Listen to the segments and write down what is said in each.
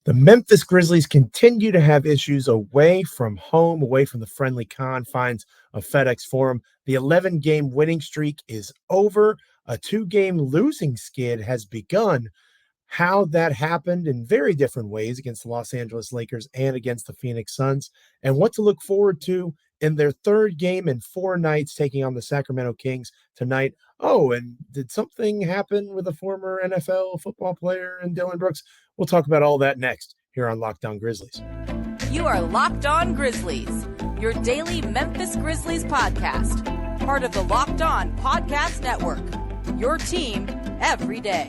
The Memphis Grizzlies continue to have issues away from home, away from the friendly confines of FedEx Forum. The 11-game winning streak is over. A 2-game losing skid has begun. How that happened in very different ways against the Los Angeles Lakers and against the Phoenix Suns, and what to look forward to in their third game in 4 nights, taking on the Sacramento Kings tonight. Oh, and did something happen with a former NFL football player and Dillon Brooks? We'll talk about all that next here on Locked On Grizzlies. You are Locked On Grizzlies, your daily Memphis Grizzlies podcast, part of the Locked On Podcast Network, your team every day.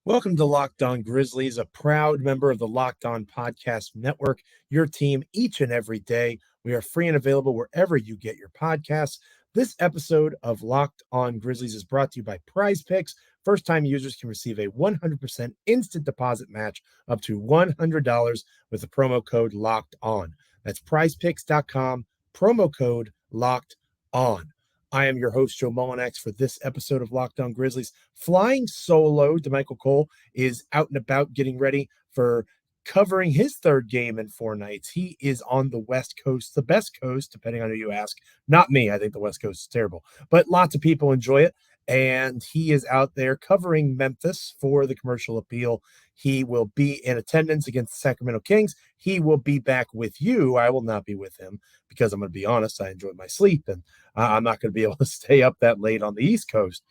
Welcome to Locked On Grizzlies, a proud member of the Locked On Podcast Network, your team each and every day. We are free and available wherever you get your podcasts. This episode of Locked On Grizzlies is brought to you by Prize Picks. First-time users can receive a 100% instant deposit match up to $100 with the promo code Locked On. That's prizepicks.com, promo code Locked On. I am your host, Joe Mullinax, for this episode of Locked On Grizzlies. Flying solo, DeMichael Cole is out and about getting ready for covering his third game in 4 nights. He is on the West Coast, the best coast, depending on who you ask. Not me. I think the West Coast is terrible, but lots of people enjoy it. And he is out there covering Memphis for the Commercial Appeal. He will be in attendance against the Sacramento Kings. He will be back with you. I will not be with him because I'm going to be honest, I enjoyed my sleep, and I'm not going to be able to stay up that late on the East Coast.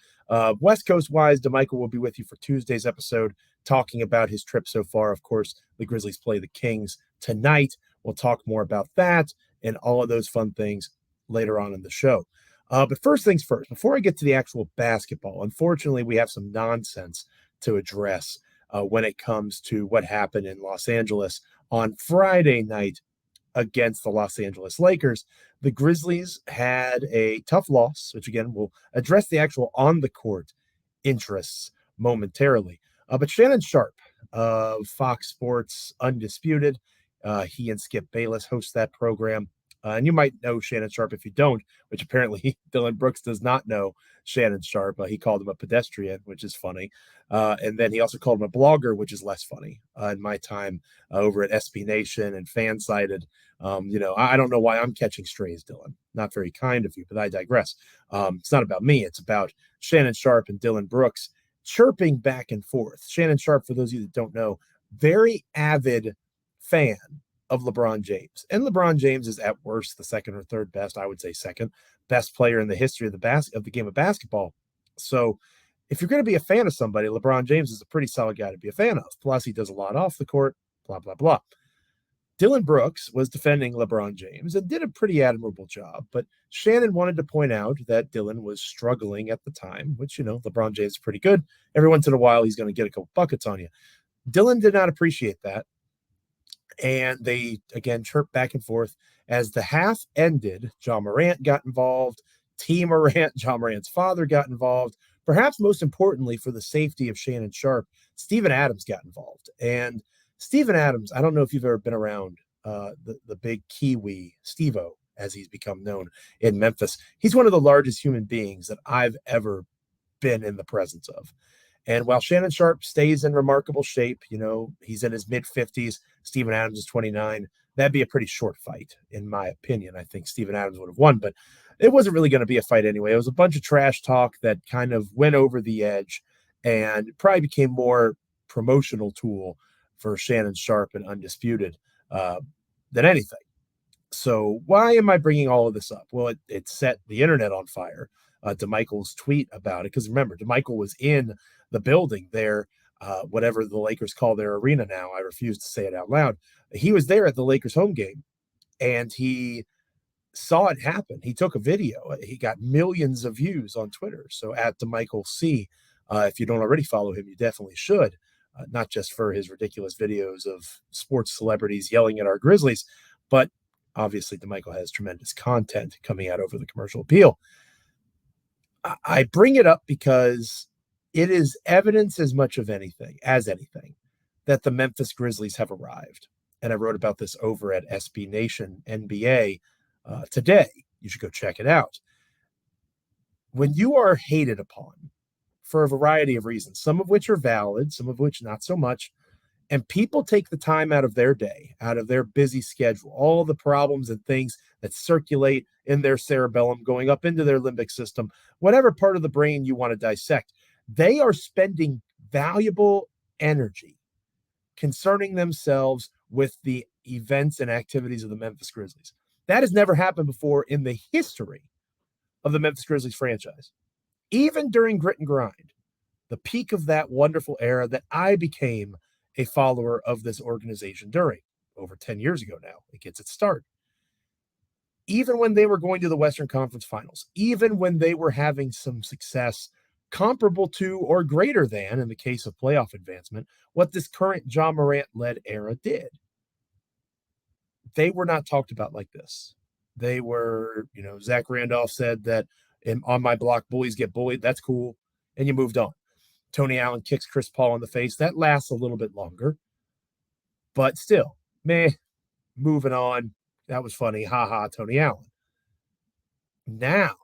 West Coast-wise, DeMichael will be with you for Tuesday's episode, talking about his trip so far. Of course, the Grizzlies play the Kings tonight. We'll talk more about that and all of those fun things later on in the show. But first things first, before I get to the actual basketball, unfortunately, we have some nonsense to address when it comes to what happened in Los Angeles on Friday night against the Los Angeles Lakers. The Grizzlies had a tough loss, which again, we'll address the actual on-the-court interests momentarily. But Shannon Sharpe of Fox Sports Undisputed, he and Skip Bayless host that program. And you might know Shannon Sharpe if you don't, which apparently Dillon Brooks does not know Shannon Sharpe. He called him a pedestrian, which is funny. And then he also called him a blogger, which is less funny. In my time over at SB Nation and Fansided, I don't know why I'm catching strays, Dillon. Not very kind of you, but I digress. It's not about me. It's about Shannon Sharpe and Dillon Brooks chirping back and forth. Shannon Sharpe, for those of you that don't know, very avid fan of LeBron James. And LeBron James is at worst the second or third best, I would say second best player in the history of the game of basketball. So if you're going to be a fan of somebody, LeBron James is a pretty solid guy to be a fan of. Plus, he does a lot off the court, blah, blah, blah. Dillon Brooks was defending LeBron James and did a pretty admirable job, but Shannon wanted to point out that Dillon was struggling at the time, which, LeBron James is pretty good. Every once in a while, he's going to get a couple buckets on you. Dillon did not appreciate that. And they, again, chirped back and forth. As the half ended, John Morant got involved. T. Morant, John Morant's father, got involved. Perhaps most importantly, for the safety of Shannon Sharpe, Steven Adams got involved. And Steven Adams, I don't know if you've ever been around the big Kiwi, Steve-O, as he's become known in Memphis. He's one of the largest human beings that I've ever been in the presence of. And while Shannon Sharpe stays in remarkable shape, he's in his mid-50s, Steven Adams is 29, that'd be a pretty short fight, in my opinion. I think Steven Adams would have won, but it wasn't really going to be a fight anyway. It was a bunch of trash talk that kind of went over the edge and probably became more promotional tool for Shannon Sharpe and Undisputed than anything. So why am I bringing all of this up? Well, it set the internet on fire. DeMichael's tweet about it, because remember, DeMichael was in the building there, whatever the Lakers call their arena now. I refuse to say it out loud. He was there at the Lakers home game, and he saw it happen. He took a video. He got millions of views on Twitter. So at DeMichael C, if you don't already follow him, you definitely should. Not just for his ridiculous videos of sports celebrities yelling at our Grizzlies, but obviously DeMichael has tremendous content coming out over the Commercial Appeal. I bring it up because it is evidence as much of anything that the Memphis Grizzlies have arrived. And I wrote about this over at SB Nation NBA today. You should go check it out. When you are hated upon for a variety of reasons, some of which are valid, some of which not so much, and people take the time out of their day, out of their busy schedule, all the problems and things that circulate in their cerebellum, going up into their limbic system, whatever part of the brain you want to dissect, they are spending valuable energy concerning themselves with the events and activities of the Memphis Grizzlies. That has never happened before in the history of the Memphis Grizzlies franchise. Even during grit and grind, the peak of that wonderful era that I became a follower of this organization during, over 10 years ago now, it gets its start. Even when they were going to the Western Conference Finals, even when they were having some success comparable to or greater than, in the case of playoff advancement, what this current John Morant-led era did, they were not talked about like this. They were, Zach Randolph said that on my block, bullies get bullied. That's cool. And you moved on. Tony Allen kicks Chris Paul in the face. That lasts a little bit longer. But still, moving on. That was funny. Ha ha, Tony Allen. Now,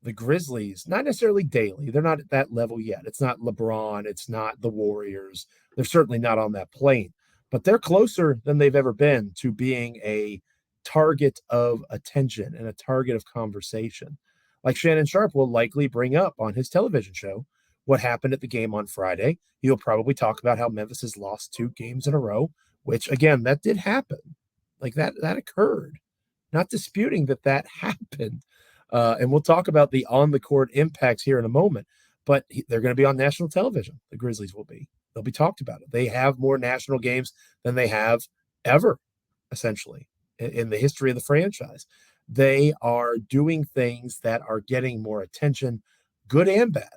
the Grizzlies, not necessarily daily. They're not at that level yet. It's not LeBron. It's not the Warriors. They're certainly not on that plane. But they're closer than they've ever been to being a target of attention and a target of conversation. Like Shannon Sharpe will likely bring up on his television show what happened at the game on Friday. He'll probably talk about how Memphis has lost 2 games in a row, which, again, that did happen. Like that occurred. Not disputing that happened. And we'll talk about the on-the-court impacts here in a moment. But they're going to be on national television. The Grizzlies will be. They'll be talked about. They have more national games than they have ever, essentially, in the history of the franchise. They are doing things that are getting more attention, good and bad.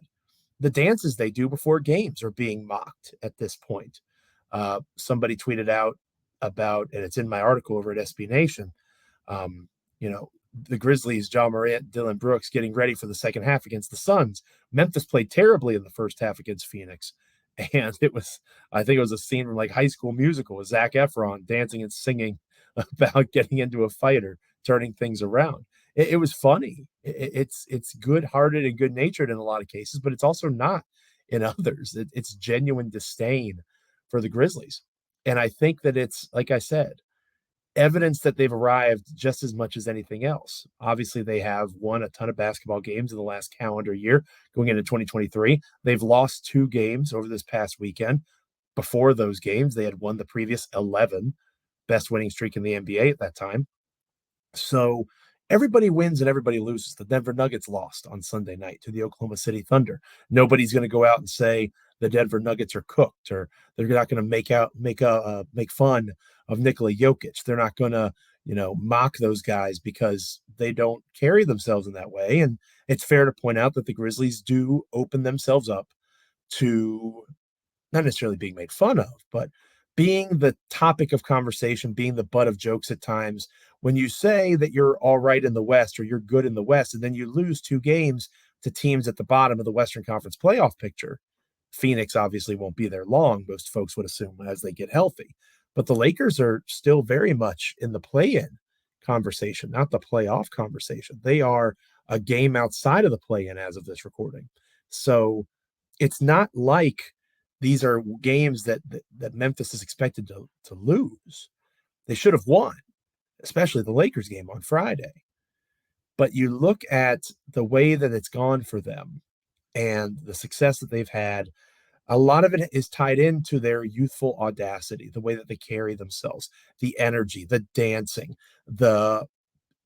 The dances they do before games are being mocked at this point. Somebody tweeted out about, and it's in my article over at SB Nation, the Grizzlies, John Morant, Dylan Brooks getting ready for the second half against the Suns. Memphis played terribly in the first half against Phoenix. And I think it was a scene from like High School Musical with Zac Efron dancing and singing about getting into a fight or turning things around. It was funny. It's good-hearted and good-natured in a lot of cases, but it's also not in others. It's genuine disdain for the Grizzlies. And I think that it's, like I said, evidence that they've arrived just as much as anything else. Obviously, they have won a ton of basketball games in the last calendar year going into 2023. They've lost 2 games over this past weekend. Before those games, they had won the previous 11, best winning streak in the NBA at that time. So everybody wins and everybody loses. The Denver Nuggets lost on Sunday night to the Oklahoma City Thunder. Nobody's going to go out and say the Denver Nuggets are cooked, or they're not going to make fun of Nikola Jokic. They're not going to, mock those guys because they don't carry themselves in that way. And it's fair to point out that the Grizzlies do open themselves up to not necessarily being made fun of, but being the topic of conversation, being the butt of jokes at times. When you say that you're all right in the West or you're good in the West, and then you lose 2 games to teams at the bottom of the Western Conference playoff picture, Phoenix obviously won't be there long, most folks would assume, as they get healthy. But the Lakers are still very much in the play-in conversation, not the playoff conversation. They are a game outside of the play-in as of this recording. So it's not like these are games that Memphis is expected to lose. They should have won, especially the Lakers game on Friday. But you look at the way that it's gone for them and the success that they've had, a lot of it is tied into their youthful audacity, the way that they carry themselves, the energy, the dancing, the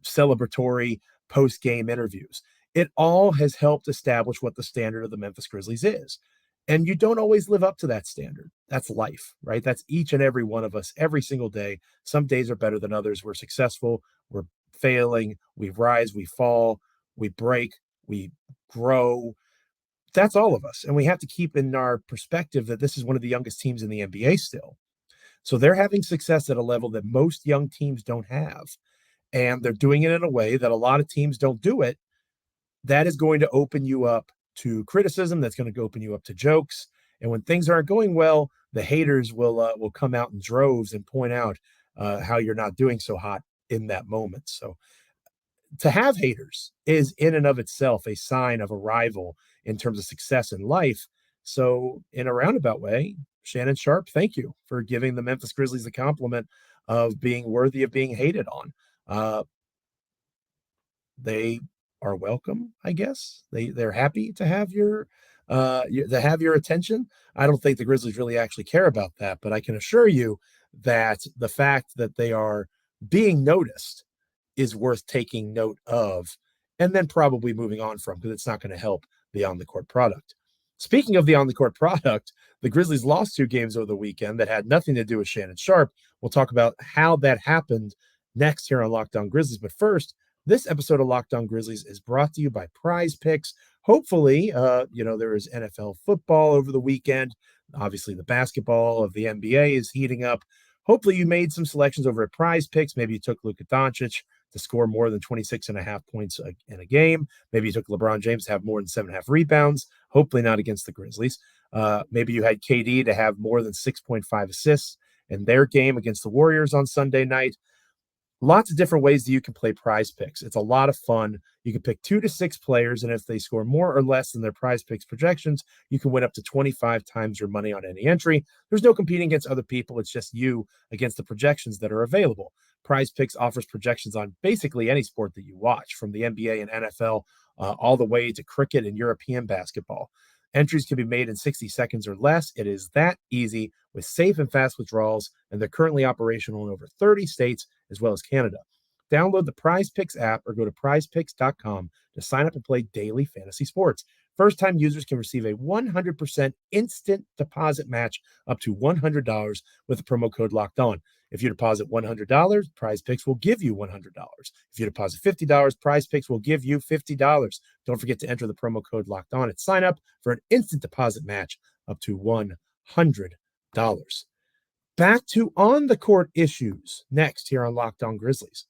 celebratory post-game interviews. It all has helped establish what the standard of the Memphis Grizzlies is. And you don't always live up to that standard. That's life, right? That's each and every one of us every single day. Some days are better than others. We're successful. We're failing. We rise. We fall. We break. We grow. That's all of us. And we have to keep in our perspective that this is one of the youngest teams in the NBA still. So they're having success at a level that most young teams don't have. And they're doing it in a way that a lot of teams don't do it. That is going to open you up to criticism. That's going to open you up to jokes. And when things aren't going well, the haters will come out in droves and point out how you're not doing so hot in that moment. So to have haters is in and of itself a sign of arrival in terms of success in life. So in a roundabout way, Shannon Sharpe, thank you for giving the Memphis Grizzlies the compliment of being worthy of being hated on. They are welcome, I guess. They're happy to have your attention. I don't think the Grizzlies really actually care about that, but I can assure you that the fact that they are being noticed is worth taking note of and then probably moving on from, because it's not going to help the on the court product. Speaking of the on the court product, the Grizzlies lost 2 games over the weekend that had nothing to do with Shannon Sharpe. We'll talk about how that happened next here on Locked On Grizzlies. But first, this episode of Locked On Grizzlies is brought to you by Prize Picks. Hopefully, there is NFL football over the weekend. Obviously, the basketball of the NBA is heating up. Hopefully, you made some selections over at Prize Picks. Maybe you took Luka Doncic to score more than 26.5 points in a game. Maybe you took LeBron James to have more than 7.5 rebounds. Hopefully not against the Grizzlies. Maybe you had KD to have more than 6.5 assists in their game against the Warriors on Sunday night. Lots of different ways that you can play Prize Picks. It's a lot of fun. You can pick 2 to 6 players, and if they score more or less than their Prize Picks projections, you can win up to 25 times your money on any entry. There's no competing against other people. It's just you against the projections that are available. Prize Picks offers projections on basically any sport that you watch, from the NBA and NFL all the way to cricket and European basketball. Entries can be made in 60 seconds or less. It is that easy with safe and fast withdrawals, and they're currently operational in over 30 states as well as Canada. Download the Prize Picks app or go to prizepicks.com to sign up and play daily fantasy sports. First-time users can receive a 100% instant deposit match up to $100 with the promo code Locked On. If you deposit $100, Prize Picks will give you $100. If you deposit $50, Prize Picks will give you $50. Don't forget to enter the promo code Locked On at sign up for an instant deposit match up to $100. Back to on the court issues next here on Locked On Grizzlies.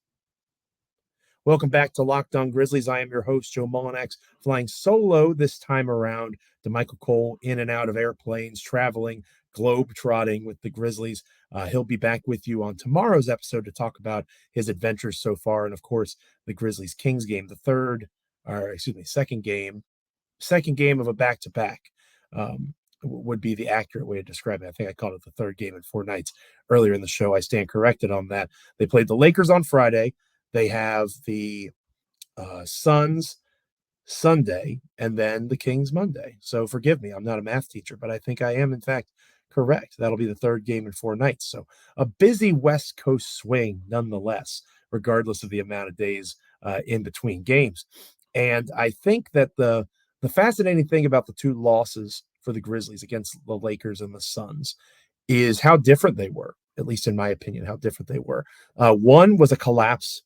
Welcome back to Locked On Grizzlies. I am your host, Joe Mullinax, flying solo this time around to Michael Cole, in and out of airplanes, traveling, globe-trotting with the Grizzlies. He'll be back with you on tomorrow's episode to talk about his adventures so far, and of course, the Grizzlies-Kings game, second game of a back-to-back. Would be the accurate way to describe it. I think I called it the third game in 4 nights earlier in the show. I stand corrected on that. They played the Lakers on Friday. They have the Suns Sunday, and then the Kings Monday. So forgive me, I'm not a math teacher, but I think I am, in fact, correct. That'll be the third game in 4 nights. So a busy West Coast swing nonetheless, regardless of the amount of days in between games. And I think that the fascinating thing about the 2 losses for the Grizzlies against the Lakers and the Suns is how different they were, at least in my opinion, how different they were. One was a collapse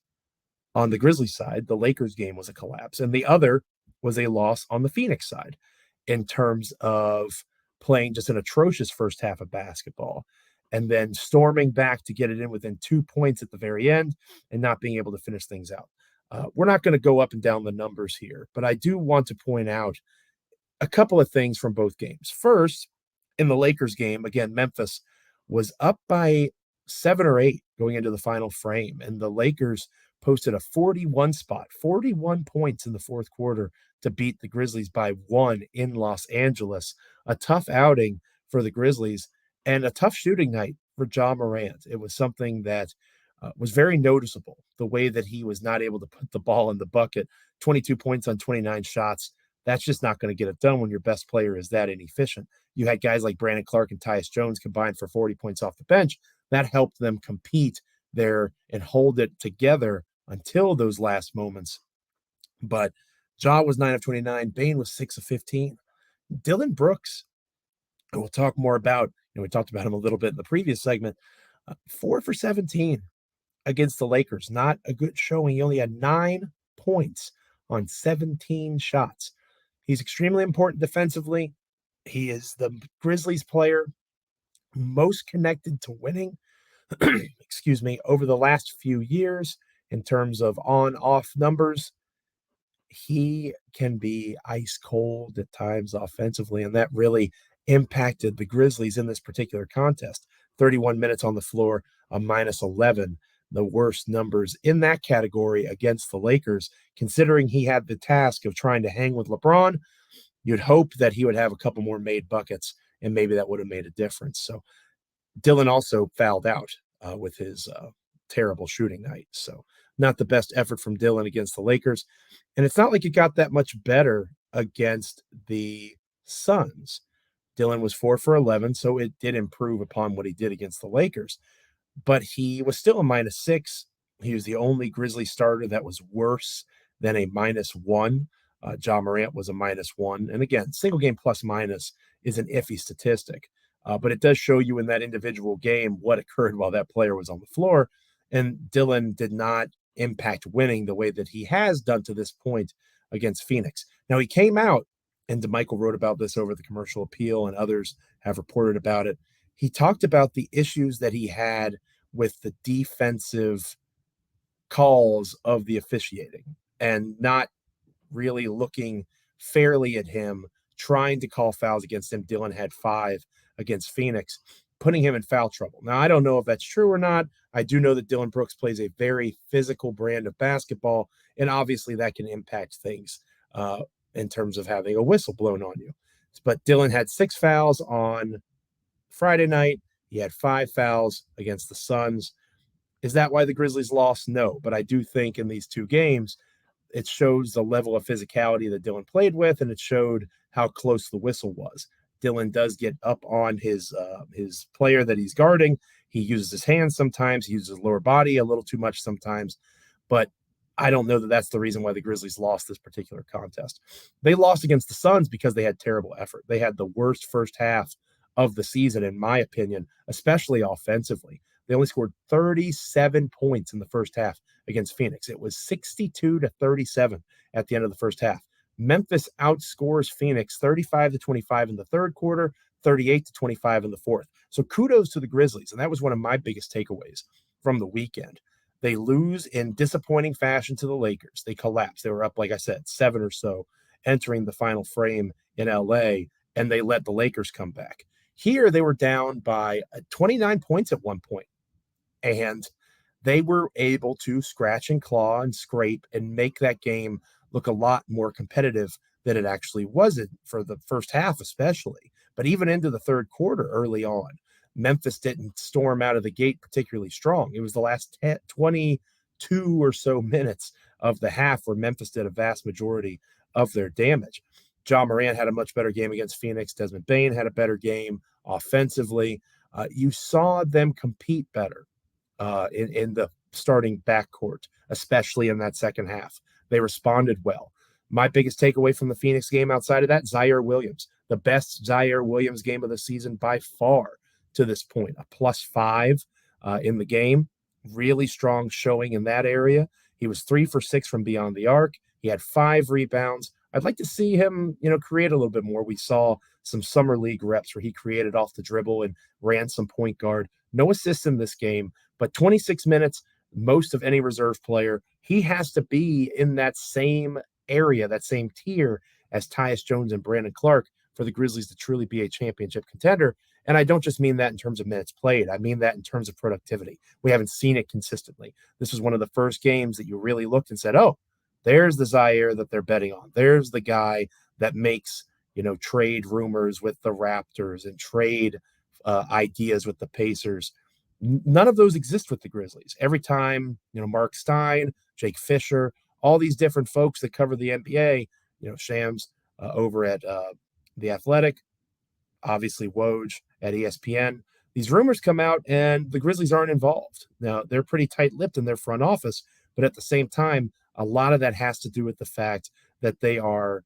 on the Grizzlies side. The Lakers game was a collapse, and the other was a loss on the Phoenix side in terms of playing just an atrocious first half of basketball and then storming back to get it in within 2 points at the very end and not being able to finish things out. We're not going to go up and down the numbers here, but I do want to point out a couple of things from both games. First, in the Lakers game, again, Memphis was up by 7 or 8 going into the final frame, and the Lakers posted a 41 points in the fourth quarter to beat the Grizzlies by 1 in Los Angeles. A tough outing for the Grizzlies and a tough shooting night for Joe Morant. It was something that was very noticeable, the way that he was not able to put the ball in the bucket. 22 points on 29 shots. That's just not going to get it done when your best player is that inefficient. You had guys like Brandon Clark and Tyus Jones combined for 40 points off the bench. That helped them compete there and hold it together until those last moments. But Ja was 9 of 29. Bane was 6 of 15. Dylan Brooks, and we'll talk more about, we talked about him a little bit in the previous segment, 4 for 17 against the Lakers. Not a good showing. He only had 9 points on 17 shots. He's extremely important defensively. He is the Grizzlies player most connected to winning, over the last few years in terms of on-off numbers. He can be ice cold at times offensively, and that really impacted the Grizzlies in this particular contest. 31 minutes on the floor, a minus 11, the worst numbers in that category against the Lakers, considering he had the task of trying to hang with LeBron. You'd hope that he would have a couple more made buckets, and maybe that would have made a difference. So Dillon also fouled out with his terrible shooting night. So not the best effort from Dillon against the Lakers. And it's not like it got that much better against the Suns. Dillon was 4 for 11, so it did improve upon what he did against the Lakers. But he was still a -6. He was the only Grizzly starter that was worse than a -1. Joe Morant was a -1. And again, single game plus minus is an iffy statistic. But it does show you in that individual game what occurred while that player was on the floor. And Dillon did not impact winning the way that he has done to this point against Phoenix. Now, he came out, and DeMichael wrote about this over the Commercial Appeal, and others have reported about it. He talked about the issues that he had with the defensive calls of the officiating and not really looking fairly at him, trying to call fouls against him. Dillon had 5 against Phoenix, putting him in foul trouble. Now, I don't know if that's true or not. I do know that Dillon Brooks plays a very physical brand of basketball, and obviously that can impact things in terms of having a whistle blown on you. But Dillon had 6 fouls on Friday night. He had 5 fouls against the Suns. Is that why the Grizzlies lost? No, but I do think in these 2 games, it shows the level of physicality that Dillon played with, and it showed how close the whistle was. Dillon does get up on his player that he's guarding. He uses his hands sometimes. He uses his lower body a little too much sometimes. But I don't know that that's the reason why the Grizzlies lost this particular contest. They lost against the Suns because they had terrible effort. They had the worst first half of the season, in my opinion, especially offensively. They only scored 37 points in the first half against Phoenix. It was 62-37 at the end of the first half. Memphis outscores Phoenix 35-25 in the third quarter, 38-25 in the fourth. So kudos to the Grizzlies. And that was one of my biggest takeaways from the weekend. They lose in disappointing fashion to the Lakers. They collapse. They were up, like I said, 7 or so entering the final frame in LA, and they let the Lakers come back. Here, they were down by 29 points at one point, and they were able to scratch and claw and scrape and make that game look a lot more competitive than it actually was for the first half, especially. But even into the third quarter early on, Memphis didn't storm out of the gate particularly strong. It was the last 22 or so minutes of the half where Memphis did a vast majority of their damage. Joe Morant had a much better game against Phoenix. Desmond Bane had a better game offensively. You saw them compete better in the starting backcourt, especially in that second half. They responded well. My biggest takeaway from the Phoenix game outside of that, Zaire Williams, the best Zaire Williams game of the season by far to this point, a +5 in the game. Really strong showing in that area. He was 3 for 6 from beyond the arc. He had 5 rebounds. I'd like to see him, create a little bit more. We saw some summer league reps where he created off the dribble and ran some point guard. No assists in this game, but 26 minutes, most of any reserve player. He has to be in that same area, that same tier as Tyus Jones and Brandon Clark for the Grizzlies to truly be a championship contender. And I don't just mean that in terms of minutes played. I mean that in terms of productivity. We haven't seen it consistently. This was one of the first games that you really looked and said, oh, there's the Zaire that they're betting on. There's the guy that makes, trade rumors with the Raptors and trade ideas with the Pacers. None of those exist with the Grizzlies. Every time, Mark Stein, Jake Fisher, all these different folks that cover the NBA, Shams over at The Athletic, obviously Woj at ESPN. These rumors come out and the Grizzlies aren't involved. Now, they're pretty tight-lipped in their front office, but at the same time, a lot of that has to do with the fact that they are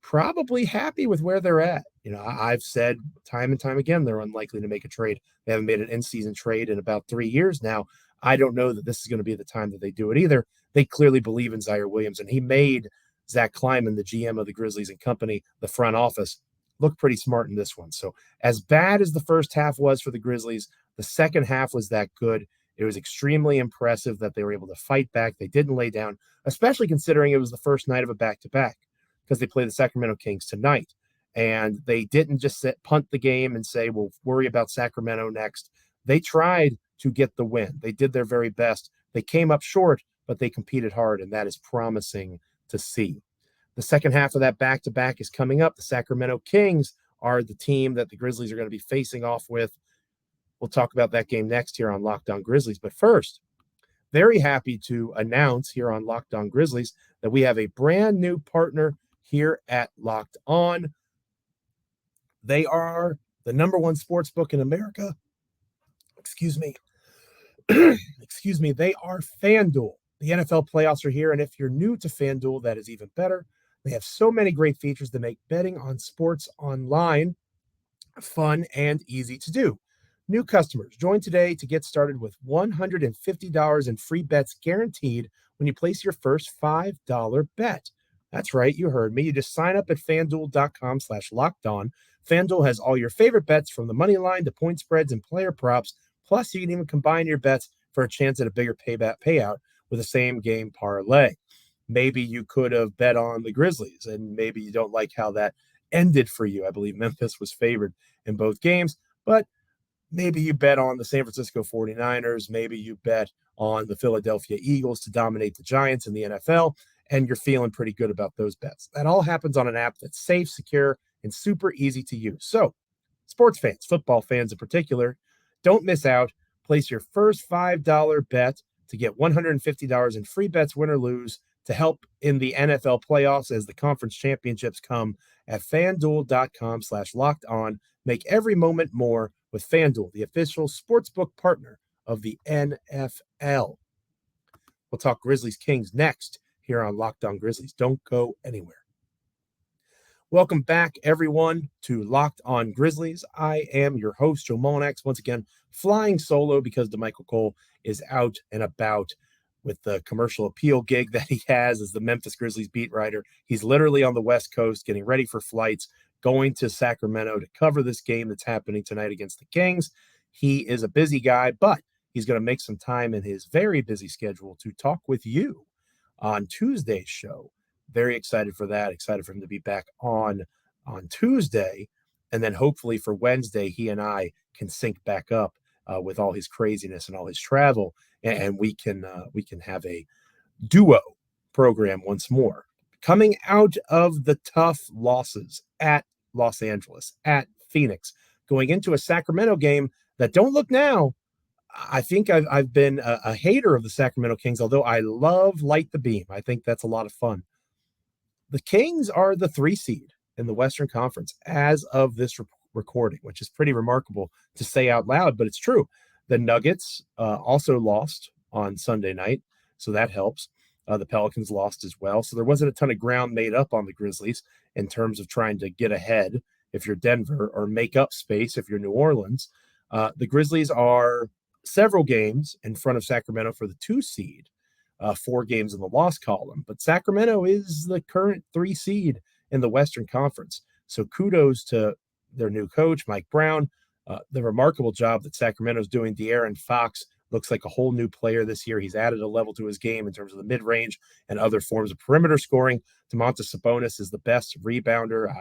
probably happy with where they're at. I've said time and time again, they're unlikely to make a trade. They haven't made an in-season trade in about 3 years now. I don't know that this is going to be the time that they do it either. They clearly believe in Zaire Williams, and he made Zach Kleiman, the GM of the Grizzlies and company, the front office, look pretty smart in this one. So as bad as the first half was for the Grizzlies, the second half was that good. It was extremely impressive that they were able to fight back. They didn't lay down, especially considering it was the first night of a back-to-back because they play the Sacramento Kings tonight. And they didn't just punt the game and say, we'll worry about Sacramento next. They tried to get the win. They did their very best. They came up short, but they competed hard, and that is promising to see. The second half of that back-to-back is coming up. The Sacramento Kings are the team that the Grizzlies are going to be facing off with. We'll talk about that game next here on Locked On Grizzlies. But first, very happy to announce here on Locked On Grizzlies that we have a brand new partner here at Locked On. They are the number one sports book in America. Excuse me. Excuse me. They are FanDuel. The NFL playoffs are here, and if you're new to FanDuel, that is even better. They have so many great features that make betting on sports online fun and easy to do. New customers, join today to get started with $150 in free bets guaranteed when you place your first $5 bet. That's right, you heard me. You just sign up at FanDuel.com/lockedon. FanDuel has all your favorite bets from the money line to point spreads and player props. Plus, you can even combine your bets for a chance at a bigger payout with a same game parlay. Maybe you could have bet on the Grizzlies, and maybe you don't like how that ended for you. I believe Memphis was favored in both games, but maybe you bet on the San Francisco 49ers. Maybe you bet on the Philadelphia Eagles to dominate the Giants in the NFL, and you're feeling pretty good about those bets. That all happens on an app that's safe, secure, and super easy to use. So, sports fans, football fans in particular, don't miss out. Place your first $5 bet to get $150 in free bets, win or lose, to help in the NFL playoffs as the conference championships come at FanDuel.com/lockedon. Make every moment more with FanDuel, the official sportsbook partner of the NFL. We'll talk Grizzlies Kings next here on Locked On Grizzlies. Don't go anywhere. Welcome back, everyone, to Locked On Grizzlies. I am your host, Joe Mullinax, once again flying solo because DeMichael Cole is out and about with the commercial appeal gig that he has as the Memphis Grizzlies beat writer. He's literally on the West Coast getting ready for flights, going to Sacramento to cover this game that's happening tonight against the Kings. He is a busy guy, but he's going to make some time in his very busy schedule to talk with you on Tuesday's show. Very excited for that. Excited for him to be back on Tuesday. And then hopefully for Wednesday, he and I can sync back up with all his craziness and all his travel. And we can have a duo program once more. Coming out of the tough losses at Los Angeles, at Phoenix, going into a Sacramento game that, don't look now, I think I've been a hater of the Sacramento Kings, although I love Light the Beam. I think that's a lot of fun. The Kings are the 3 seed in the Western Conference as of this recording, which is pretty remarkable to say out loud, but it's true. The Nuggets also lost on Sunday night, so that helps. The Pelicans lost as well, so there wasn't a ton of ground made up on the Grizzlies in terms of trying to get ahead if you're Denver or make up space if you're New Orleans. The Grizzlies are several games in front of Sacramento for the 2 seed. 4 games in the loss column, but Sacramento is the current 3 seed in the Western Conference. So kudos to their new coach, Mike Brown. The remarkable job that Sacramento's doing. De'Aaron Fox looks like a whole new player this year. He's added a level to his game in terms of the mid-range and other forms of perimeter scoring. Domantas Sabonis is the best rebounder.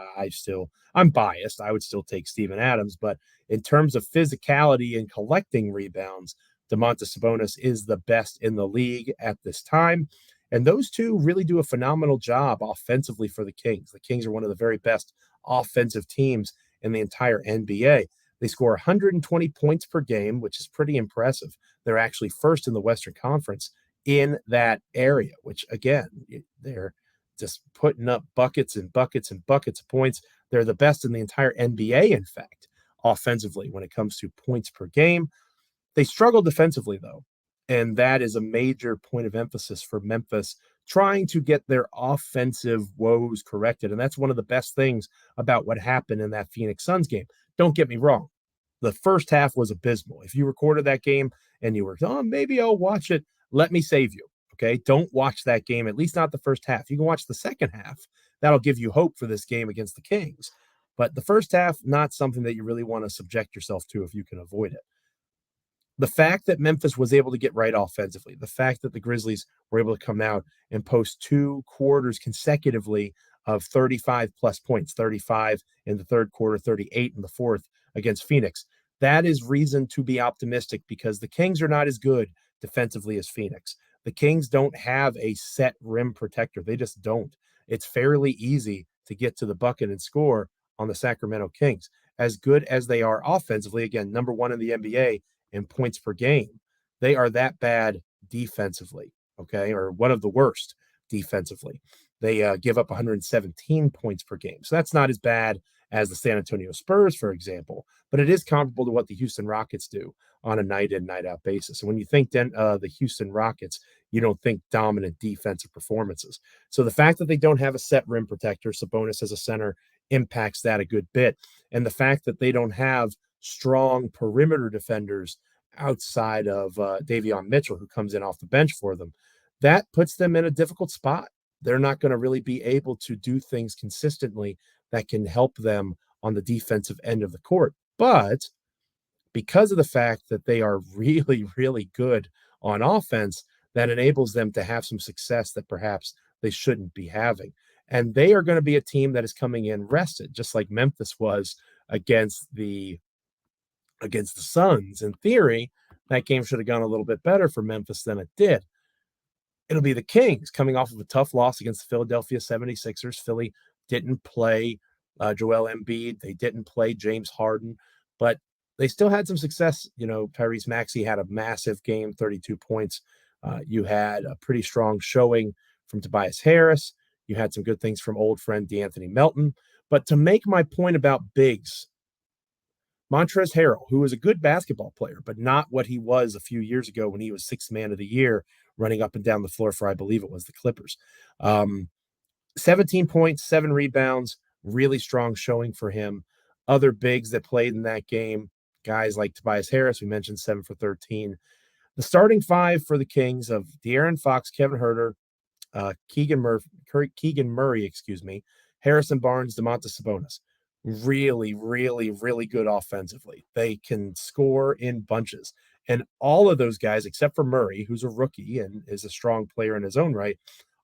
I'm biased. I would still take Steven Adams, but in terms of physicality and collecting rebounds, Domantas Sabonis is the best in the league at this time. And those two really do a phenomenal job offensively for the Kings. The Kings are one of the very best offensive teams in the entire NBA. They score 120 points per game, which is pretty impressive. They're actually first in the Western Conference in that area, which, again, they're just putting up buckets and buckets and buckets of points. They're the best in the entire NBA, in fact, offensively when it comes to points per game. They struggle defensively, though, and that is a major point of emphasis for Memphis, trying to get their offensive woes corrected. And that's one of the best things about what happened in that Phoenix Suns game. Don't get me wrong. The first half was abysmal. If you recorded that game and you were, maybe I'll watch it, let me save you, okay? Don't watch that game, at least not the first half. You can watch the second half. That'll give you hope for this game against the Kings. But the first half, not something that you really want to subject yourself to if you can avoid it. The fact that Memphis was able to get right offensively, the fact that the Grizzlies were able to come out and post 2 quarters consecutively of 35 plus points, 35 in the third quarter, 38 in the fourth against Phoenix. That is reason to be optimistic because the Kings are not as good defensively as Phoenix. The Kings don't have a set rim protector. They just don't. It's fairly easy to get to the bucket and score on the Sacramento Kings. As good as they are offensively, again, number one in the NBA in points per game, they are that bad defensively, okay, or one of the worst defensively. They give up 117 points per game. So that's not as bad as the San Antonio Spurs, for example, but it is comparable to what the Houston Rockets do on a night in, night out basis. And when you think the Houston Rockets, you don't think dominant defensive performances. So the fact that they don't have a set rim protector, Sabonis as a center, impacts that a good bit. And the fact that they don't have strong perimeter defenders outside of Davion Mitchell, who comes in off the bench for them, that puts them in a difficult spot. They're not going to really be able to do things consistently that can help them on the defensive end of the court. But because of the fact that they are really, really good on offense, that enables them to have some success that perhaps they shouldn't be having. And they are going to be a team that is coming in rested, just like Memphis was against the Suns. In theory, that game should have gone a little bit better for Memphis than it did. It'll be the Kings coming off of a tough loss against the Philadelphia 76ers. Philly didn't play Joel Embiid. They didn't play James Harden, but they still had some success. You know, Tyrese Maxey had a massive game, 32 points. You had a pretty strong showing from Tobias Harris. You had some good things from old friend DeAnthony Melton. But to make my point about bigs, Montrezl Harrell, who was a good basketball player, but not what he was a few years ago when he was sixth man of the year, running up and down the floor for, I believe it was the Clippers. 17 points, 7 rebounds, really strong showing for him. Other bigs that played in that game, guys like Tobias Harris, we mentioned 7 for 13. The starting five for the Kings of De'Aaron Fox, Kevin Huerter, Keegan Murray, Harrison Barnes, Domantas Sabonis. Really, really, really good offensively. They can score in bunches. And all of those guys, except for Murray, who's a rookie and is a strong player in his own right,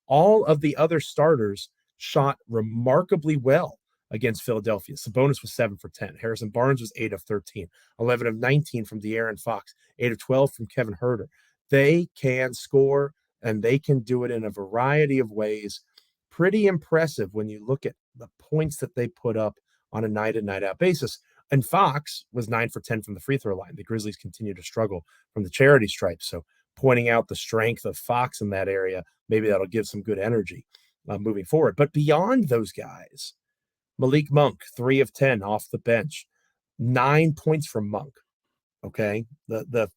all of the other starters shot remarkably well against Philadelphia. Sabonis was 7 for 10. Harrison Barnes was 8 of 13. 11 of 19 from De'Aaron Fox. 8 of 12 from Kevin Huerter. They can score, and they can do it in a variety of ways. Pretty impressive when you look at the points that they put up on a night in, night out basis. And Fox was 9 for 10 from the free throw line. The Grizzlies continue to struggle from the charity stripe. So pointing out the strength of Fox in that area, maybe that'll give some good energy moving forward. But beyond those guys, Malik Monk, 3 of 10 off the bench, 9 points from Monk. Okay. The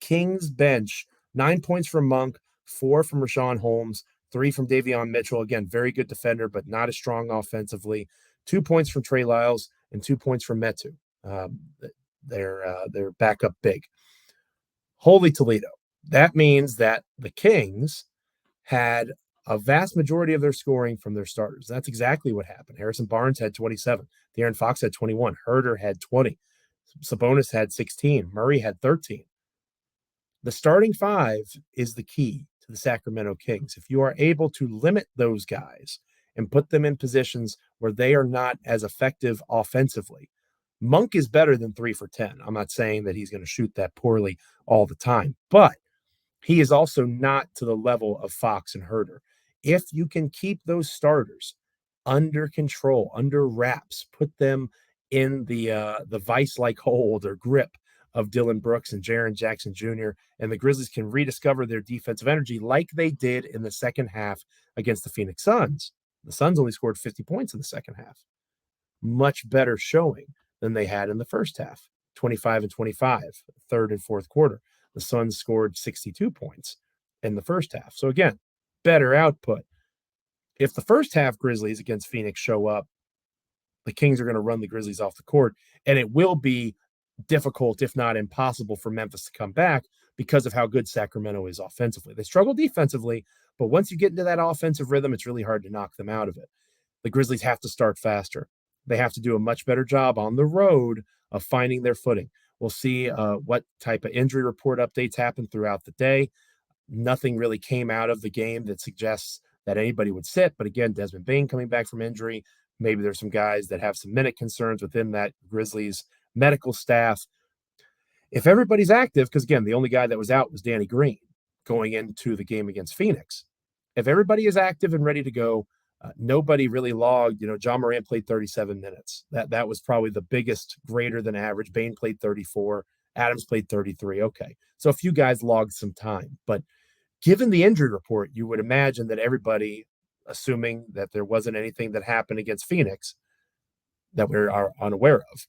Kings bench, 9 points from Monk, 4 from Rashawn Holmes, 3 from Davion Mitchell. Again, very good defender, but not as strong offensively. 2 points from Trey Lyles and 2 points from Metu. They're backup big. Holy Toledo. That means that the Kings had a vast majority of their scoring from their starters. That's exactly what happened. Harrison Barnes had 27. De'Aaron Fox had 21. Huerter had 20. Sabonis had 16. Murray had 13. The starting five is the key to the Sacramento Kings. If you are able to limit those guys and put them in positions where they are not as effective offensively, Monk is better than 3 for 10. I'm not saying that he's going to shoot that poorly all the time, but he is also not to the level of Fox and Huerter. If you can keep those starters under control, under wraps, put them in the vice-like hold or grip of Dillon Brooks and Jaren Jackson Jr., and the Grizzlies can rediscover their defensive energy like they did in the second half against the Phoenix Suns. The Suns only scored 50 points in the second half. Much better showing than they had in the first half, 25 and 25, third and fourth quarter. The Suns scored 62 points in the first half. So again, better output. If the first half Grizzlies against Phoenix show up, the Kings are going to run the Grizzlies off the court, and it will be difficult, if not impossible, for Memphis to come back because of how good Sacramento is offensively. They struggle defensively, but once you get into that offensive rhythm, it's really hard to knock them out of it. The Grizzlies have to start faster. They have to do a much better job on the road of finding their footing. We'll see what type of injury report updates happen throughout the day. Nothing really came out of the game that suggests that anybody would sit. But again, Desmond Bane coming back from injury. Maybe there's some guys that have some minute concerns within that Grizzlies medical staff. If everybody's active, because again, the only guy that was out was Danny Green going into the game against Phoenix. If everybody is active and ready to go, nobody really logged. John Morant played 37 minutes. That was probably the biggest greater than average. Bane played 34. Adams played 33. Okay. So a few guys logged some time. But given the injury report, you would imagine that everybody, assuming that there wasn't anything that happened against Phoenix that we are unaware of,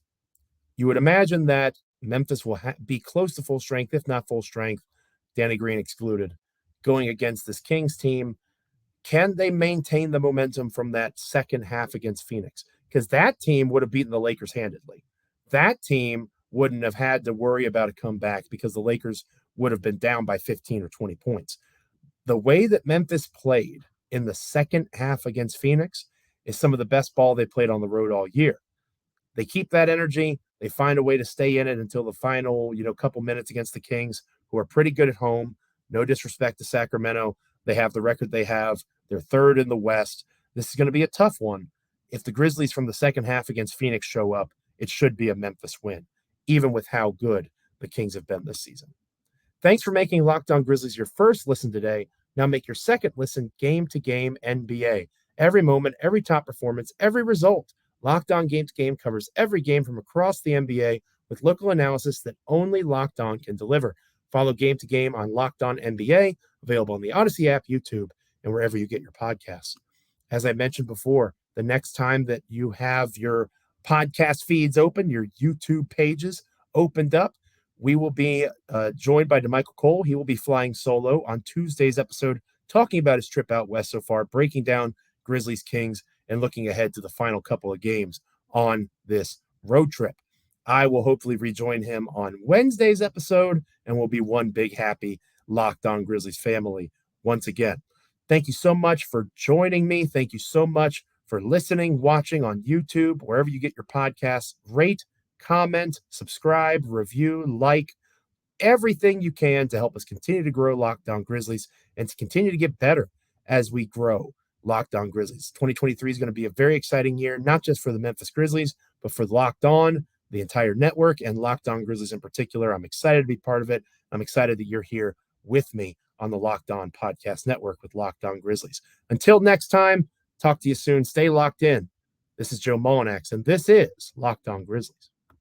you would imagine that Memphis will be close to full strength, if not full strength, Danny Green excluded, going against this Kings team. Can they maintain the momentum from that second half against Phoenix? Because that team would have beaten the Lakers handedly. That team wouldn't have had to worry about a comeback because the Lakers would have been down by 15 or 20 points. The way that Memphis played in the second half against Phoenix is some of the best ball they played on the road all year. They keep that energy. They find a way to stay in it until the final, couple minutes against the Kings, who are pretty good at home. No disrespect to Sacramento. They have the record they have. They're third in the West. This is going to be a tough one. If the Grizzlies from the second half against Phoenix show up, it should be a Memphis win, even with how good the Kings have been this season. Thanks for making Locked On Grizzlies your first listen today. Now make your second listen Game to Game NBA. Every moment, every top performance, every result. Locked On Game to Game covers every game from across the NBA with local analysis that only Locked On can deliver. Follow Game to Game on Locked On NBA, available on the Odyssey app, YouTube, and wherever you get your podcasts. As I mentioned before, the next time that you have your podcast feeds open, your YouTube pages opened up, we will be joined by DeMichael Cole. He will be flying solo on Tuesday's episode, talking about his trip out west so far, breaking down Grizzlies Kings, and looking ahead to the final couple of games on this road trip. I will hopefully rejoin him on Wednesday's episode, and we'll be one big happy Locked On Grizzlies family once again. Thank you so much for joining me. Thank you so much for listening, watching on YouTube, wherever you get your podcasts. Rate, comment, subscribe, review, like, everything you can to help us continue to grow Locked On Grizzlies and to continue to get better as we grow Locked On Grizzlies. 2023 is going to be a very exciting year, not just for the Memphis Grizzlies, but for Locked On, the entire network, and Locked On Grizzlies in particular. I'm excited to be part of it. I'm excited that you're here with me on the Locked On Podcast Network with Locked On Grizzlies. Until next time, talk to you soon. Stay locked in. This is Joe Mullinax, and this is Locked On Grizzlies.